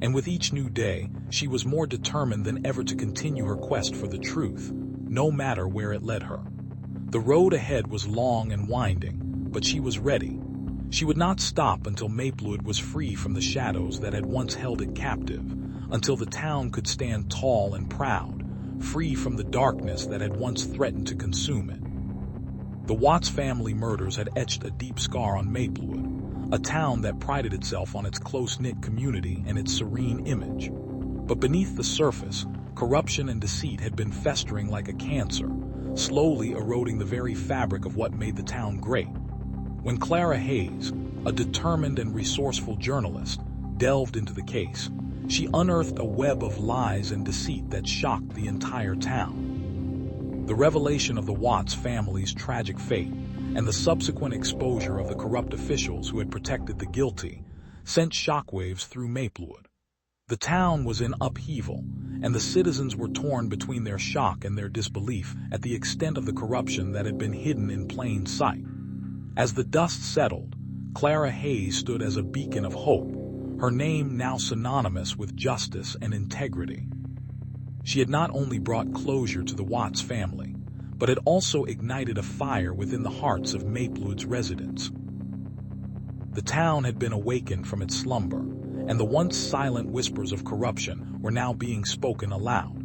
And with each new day, she was more determined than ever to continue her quest for the truth, no matter where it led her. The road ahead was long and winding, but she was ready. She would not stop until Maplewood was free from the shadows that had once held it captive, until the town could stand tall and proud, free from the darkness that had once threatened to consume it. The Watts family murders had etched a deep scar on Maplewood, a town that prided itself on its close-knit community and its serene image. But beneath the surface, corruption and deceit had been festering like a cancer, slowly eroding the very fabric of what made the town great. When Clara Hayes, a determined and resourceful journalist, delved into the case, she unearthed a web of lies and deceit that shocked the entire town. The revelation of the Watts family's tragic fate and the subsequent exposure of the corrupt officials who had protected the guilty sent shockwaves through Maplewood. The town was in upheaval, and the citizens were torn between their shock and their disbelief at the extent of the corruption that had been hidden in plain sight. As the dust settled, Clara Hayes stood as a beacon of hope, her name now synonymous with justice and integrity. She had not only brought closure to the Watts family, but had also ignited a fire within the hearts of Maplewood's residents. The town had been awakened from its slumber, and the once silent whispers of corruption were now being spoken aloud.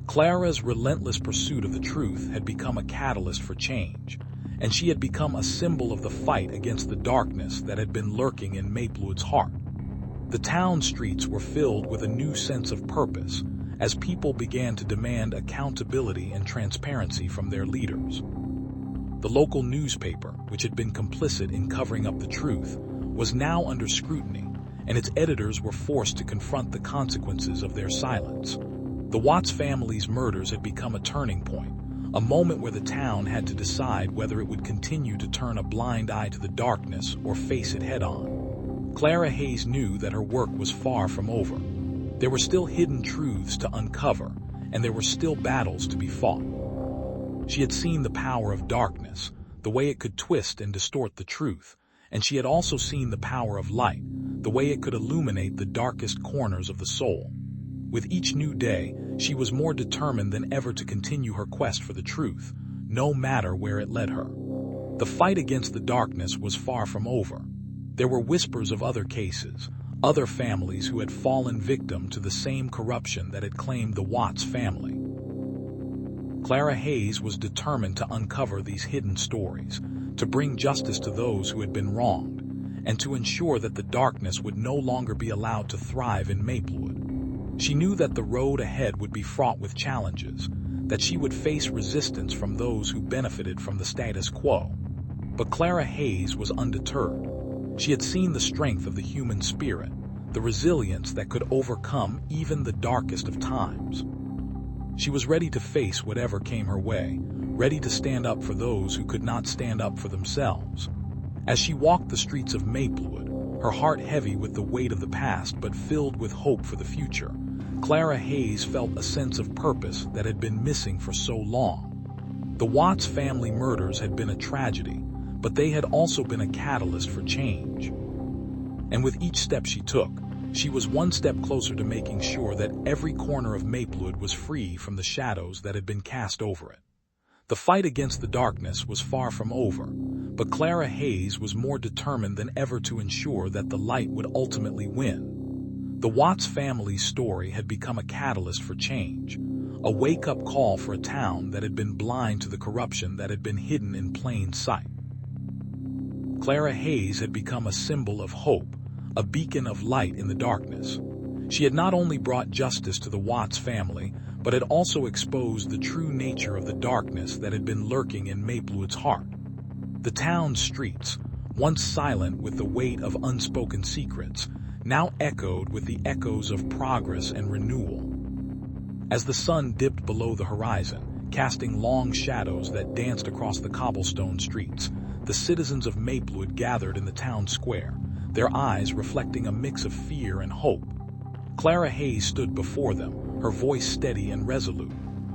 Clara's relentless pursuit of the truth had become a catalyst for change, and she had become a symbol of the fight against the darkness that had been lurking in Maplewood's heart. The town streets were filled with a new sense of purpose as people began to demand accountability and transparency from their leaders. The local newspaper, which had been complicit in covering up the truth, was now under scrutiny, and its editors were forced to confront the consequences of their silence. The Watts family's murders had become a turning point, a moment where the town had to decide whether it would continue to turn a blind eye to the darkness or face it head-on. Clara Hayes knew that her work was far from over. There were still hidden truths to uncover, and there were still battles to be fought. She had seen the power of darkness, the way it could twist and distort the truth, and she had also seen the power of light, the way it could illuminate the darkest corners of the soul. With each new day, she was more determined than ever to continue her quest for the truth, no matter where it led her. The fight against the darkness was far from over. There were whispers of other cases, other families who had fallen victim to the same corruption that had claimed the Watts family. Clara Hayes was determined to uncover these hidden stories, to bring justice to those who had been wronged, and to ensure that the darkness would no longer be allowed to thrive in Maplewood. She knew that the road ahead would be fraught with challenges, that she would face resistance from those who benefited from the status quo. But Clara Hayes was undeterred. She had seen the strength of the human spirit, the resilience that could overcome even the darkest of times. She was ready to face whatever came her way, ready to stand up for those who could not stand up for themselves. As she walked the streets of Maplewood, her heart heavy with the weight of the past but filled with hope for the future, Clara Hayes felt a sense of purpose that had been missing for so long. The Watts family murders had been a tragedy, but they had also been a catalyst for change. And with each step she took, she was one step closer to making sure that every corner of Maplewood was free from the shadows that had been cast over it. The fight against the darkness was far from over, but Clara Hayes was more determined than ever to ensure that the light would ultimately win. The Watts family's story had become a catalyst for change, a wake-up call for a town that had been blind to the corruption that had been hidden in plain sight. Clara Hayes had become a symbol of hope, a beacon of light in the darkness. She had not only brought justice to the Watts family, but had also exposed the true nature of the darkness that had been lurking in Maplewood's heart. The town's streets, once silent with the weight of unspoken secrets, now echoed with the echoes of progress and renewal. As the sun dipped below the horizon, casting long shadows that danced across the cobblestone streets, the citizens of Maplewood gathered in the town square, their eyes reflecting a mix of fear and hope. Clara Hayes stood before them, her voice steady and resolute.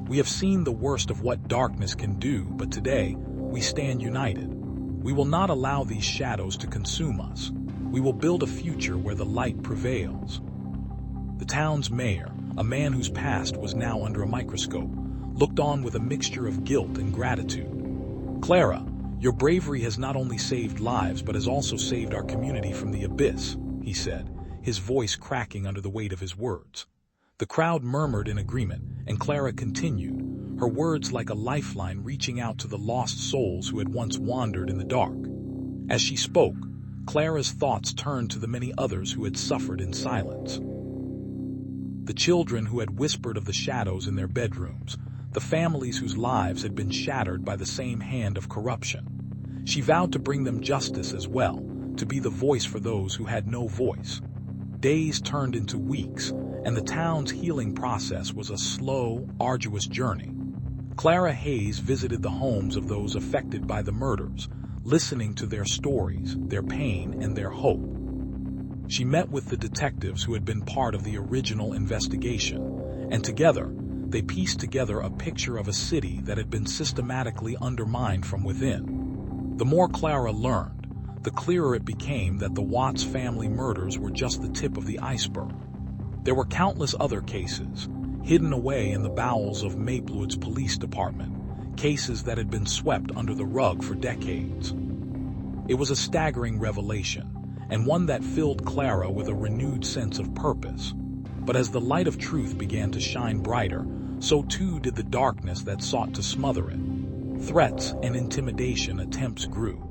"We have seen the worst of what darkness can do, but today, we stand united. We will not allow these shadows to consume us. We will build a future where the light prevails." The town's mayor, a man whose past was now under a microscope, looked on with a mixture of guilt and gratitude. "Clara, your bravery has not only saved lives but has also saved our community from the abyss," he said, his voice cracking under the weight of his words. The crowd murmured in agreement, and Clara continued, her words like a lifeline reaching out to the lost souls who had once wandered in the dark. As she spoke, Clara's thoughts turned to the many others who had suffered in silence. The children who had whispered of the shadows in their bedrooms, the families whose lives had been shattered by the same hand of corruption. She vowed to bring them justice as well, to be the voice for those who had no voice. Days turned into weeks, and the town's healing process was a slow, arduous journey. Clara Hayes visited the homes of those affected by the murders, listening to their stories, their pain, and their hope. She met with the detectives who had been part of the original investigation, and together, they pieced together a picture of a city that had been systematically undermined from within. The more Clara learned, the clearer it became that the Watts family murders were just the tip of the iceberg. There were countless other cases, hidden away in the bowels of Maplewood's police department, cases that had been swept under the rug for decades. It was a staggering revelation, and one that filled Clara with a renewed sense of purpose. But as the light of truth began to shine brighter, so too did the darkness that sought to smother it. Threats and intimidation attempts grew.